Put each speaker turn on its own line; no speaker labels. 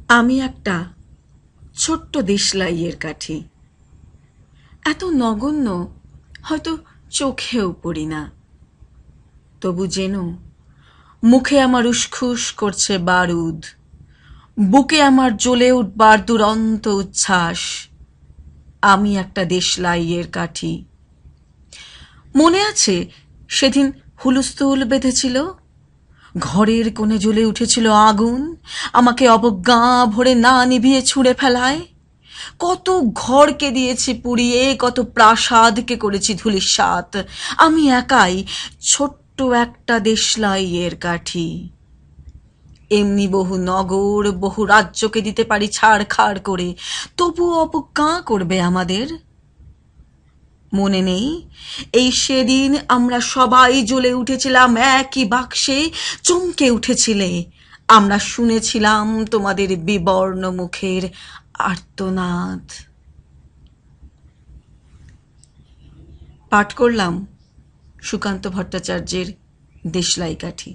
আমি একটা ছোট্ট দেশলাইয়ের কাঠি, এত নগণ্য হয়তো চোখেও পড়ি না। তবু যেন মুখে আমার উসখুস করছে বারুদ, বুকে আমার জ্বলে উঠবার দুরন্ত উচ্ছ্বাস। আমি একটা দেশলাইয়ের কাঠি। মনে আছে সেদিন হুলস্থুল বেঁধেছিল, ঘরের কোণে জ্বলে উঠেছিল আগুন, আমাকে অবজ্ঞা ভরে না নিভিয়ে ছুঁড়ে ফেলায়। কত ঘরকে দিয়েছি পুড়িয়ে, কত প্রাসাদকে করেছি ধূলিসাৎ। আমি একাই ছোট্ট একটা দেশলাইয়ের কাঠি। এমনি বহু নগর, বহু রাজ্যকে দিতে পারি ছাড়খাড় করে, তবু অবজ্ঞা করবে আমাদের? মনে নেই এই সেদিন আমরা সবাই জ্বলে উঠেছিলাম একই বাক্সে, চমকে উঠেছিলে। আমরা শুনেছিলাম তোমাদের বিবর্ণ মুখের আর্তনাদ। পাঠ করলাম সুকান্ত ভট্টাচার্যের দেশলাই কাঠি।